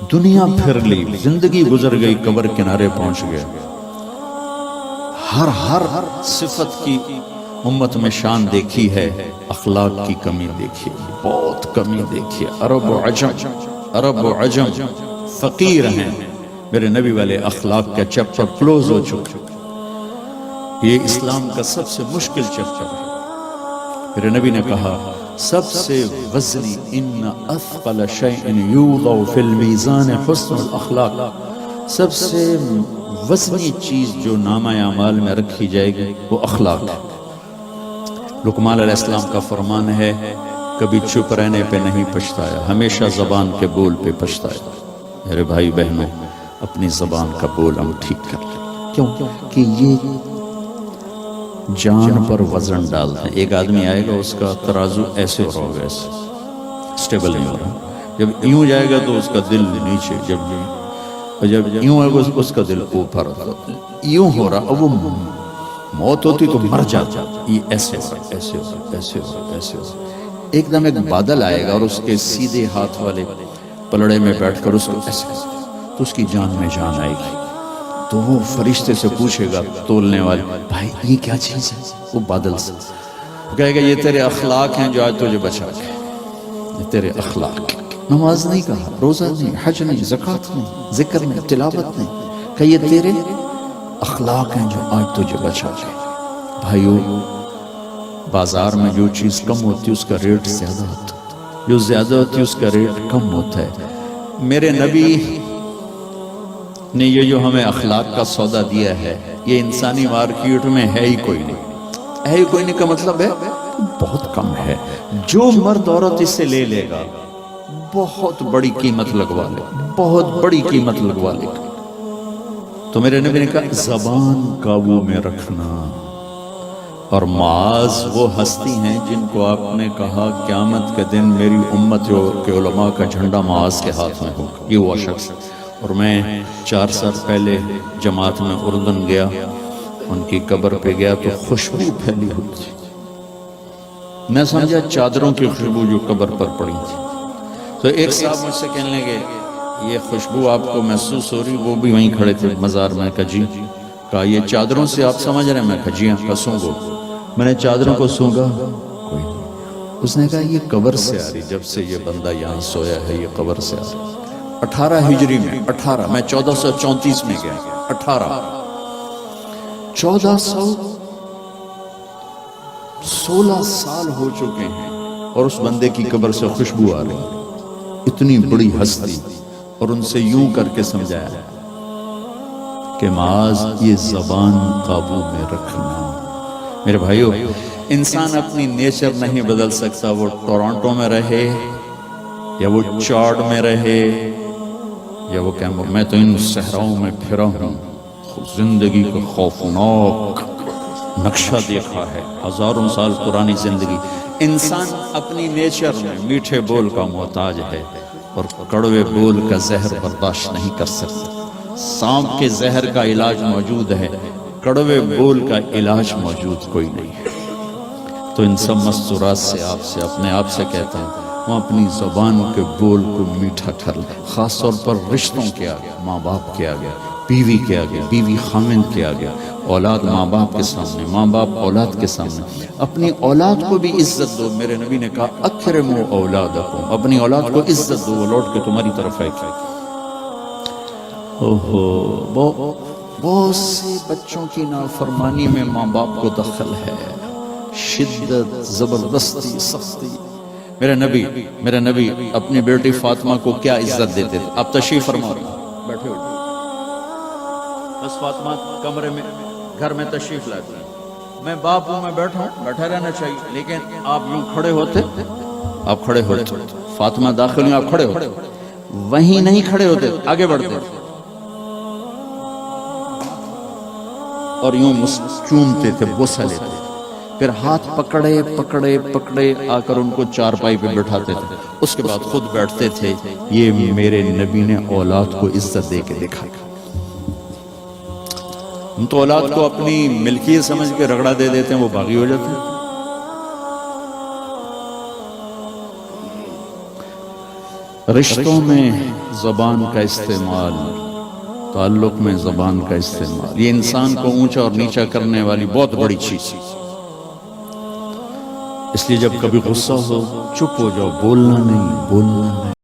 دنیا پھر لی، زندگی گزر گئی، قبر کنارے پہنچ گئے، ہر صفت کی امت میں شان دیکھی ہے، اخلاق کی کمی دیکھی ہے، بہت کمی دیکھی ہے۔ عرب و عجم فقیر ہیں، میرے نبی والے اخلاق کا چیپٹر کلوز ہو چکا۔ یہ اسلام کا سب سے مشکل چیپٹر ہے۔ میرے نبی نے کہا سب سے وزنی ان اثقل شیء یوضع فی المیزان حسن الاخلاق، سب سے وزنی چیز جو نامہ اعمال میں رکھی جائے گی وہ اخلاق ہے۔ لقمان علیہ السلام کا فرمان ہے کبھی چپ رہنے پہ نہیں پچھتایا، ہمیشہ زبان کے بول پہ پچھتایا۔ میرے بھائی بہنوں، اپنی زبان کا بول ہم ٹھیک کر لیں، کیوں کہ یہ جان پر وزن ڈالتا ہے۔ ایک آدمی آئے گا اس کا ترازو ایسے ہو رہا ہوگا، ایسے سٹیبل نہیں ہو رہا، جب یوں جائے گا تو اس کا دل نیچے، جب یوں آئے گا اس کا دل اوپر، یوں ہو رہا، اب وہ موت ہوتی تو مر جاتا، یہ ایسے ہو رہا، ایسے ہو رہا، ایسے ہو رہا، ایسے ہو رہا۔ ایک دم ایک بادل آئے گا اور اس کے سیدھے ہاتھ والے پلڑے میں بیٹھ کر اس کو ایسے تو اس کی جان میں جان آئے گی، تو وہ فرشتے سے پوچھے گا تولنے والے، بھائی یہ کیا چیز ہے؟ وہ بادل سے کہے گا یہ تیرے اخلاق ہیں جو آج تجھے بچا گئے، یہ تیرے اخلاق۔ نماز نہیں کہا، روزہ نہیں، حج نہیں، زکوٰۃ نہیں، ذکر نہیں، تلاوت نہیں، کہ یہ تیرے اخلاق ہیں جو آج تجھے بچا گئے۔ بھائیو، بازار میں جو چیز کم ہوتی ہے اس کا ریٹ زیادہ ہوتا ہے، جو زیادہ ہوتی ہے اس کا ریٹ کم ہوتا ہے۔ میرے نبی نے یہ جو ہمیں اخلاق کا سودا دیا ہے، یہ انسانی مارکیٹ میں ہے ہی کوئی نہیں، ہے ہی کوئی نہیں کا مطلب ہے بہت کم ہے۔ جو مرد عورت اس سے لے لے گا بہت بڑی قیمت لگوا لے، بہت بڑی قیمت لگوا لے گا۔ تو میرے نبی نے کہا زبان قابو میں رکھنا۔ اور معاذ وہ ہستی ہیں جن کو آپ نے کہا قیامت کے دن میری امت کے علماء کا جھنڈا معاذ کے ہاتھ میں ہوگا، یہ وہ شخص۔ اور میں 4 سال پہلے جماعت میں اردن گیا، ان کی قبر پہ گیا تو خوشبو پھیلی ہوئی تھی، میں سمجھا چادروں کی خوشبو جو قبر پر پڑی تھی۔ تو ایک صاحب مجھ سے کہنے لگے یہ خوشبو آپ کو محسوس ہو رہی؟ وہ بھی وہیں کھڑے تھے مزار میں، کہا جی، کہا یہ چادروں سے آپ سمجھ رہے ہیں؟ میں کہا جی ہاں، سونگو۔ میں نے چادروں کو سونگا، کوئی نہیں۔ اس نے کہا یہ قبر سے آ رہی، جب سے یہ بندہ یہاں سویا ہے یہ قبر سے آ رہی۔ 18 ہجری میں، 18 میں 1434 میں گیا، 1416 سال ہو چکے ہیں اور اس بندے کی قبر سے خوشبو آ رہی، اتنی بڑی ہستی۔ اور ان سے یوں کر کے سمجھایا کہ معاذ یہ زبان قابو میں رکھنا۔ میرے بھائیو، انسان اپنی نیچر نہیں بدل سکتا، وہ ٹورانٹو میں رہے یا وہ چاڈ میں رہے یا وہ کیمبو۔ میں تو ان صحراؤں میں پھرا ہوں، زندگی کا خوفناک نقشہ دیکھا ہے، ہزاروں سال پرانی زندگی۔ انسان اپنی نیچر میں میٹھے بول کا محتاج ہے اور کڑوے بول کا زہر برداشت نہیں کر سکتا۔ سانپ کے زہر کا علاج موجود ہے، کڑوے بول کا علاج موجود کوئی نہیں ہے۔ تو ان سب مستورات سے اپنے آپ سے کہتا ہوں، وہ اپنی زبان کے بول کو میٹھا کر لے، خاص طور پر رشتوں کے آگے، ماں باپ کے آگے، بیوی کے آگے، بیوی خامند کے آگے، اولاد ماں باپ کے سامنے، ماں باپ اولاد کے سامنے، اپنی اولاد کو بھی عزت دو۔ میرے نبی نے کہا اکرموا اولادکم، اپنی اولاد کو عزت دو، وہ لوٹ کے تمہاری طرف آئے گی۔ بہت سے بچوں کی نافرمانی میں ماں باپ کو دخل ہے، شدت، زبردستی، سختی۔ میرے نبی اپنی بیٹی فاطمہ کو کیا عزت دیتے تھے؟ آپ تشریف فرما، بیٹھے ہوئے، بس فاطمہ کمرے میں، گھر میں تشریف لاتی ہیں، میں باپ ہوں، میں بیٹھا ہوں، بیٹھا رہنا چاہیے، لیکن آپ یوں کھڑے ہوتے، آپ کھڑے ہوتے، فاطمہ داخل ہوئی، آپ کھڑے ہوتے، وہیں نہیں کھڑے ہوتے، آگے بڑھتے اور یوں چومتے تھے، بوسہ لیتے، پھر ہاتھ پکڑے آ کر ان کو چارپائی پہ بٹھاتے تھے، اس کے بعد خود بیٹھتے تھے۔ یہ میرے نبی نے اولاد کو عزت دے کے دکھایا۔ ہم تو اولاد کو اپنی ملکیت سمجھ کے رگڑا دے دیتے ہیں، وہ باغی ہو جاتے ہیں۔ رشتوں میں زبان کا استعمال، تعلق میں زبان کا استعمال، یہ انسان کو اونچا اور نیچا کرنے والی بہت بڑی چیز۔ اس لیے جب کبھی غصہ ہو چپ ہو جاؤ، بولنا نہیں، بولنا نہیں۔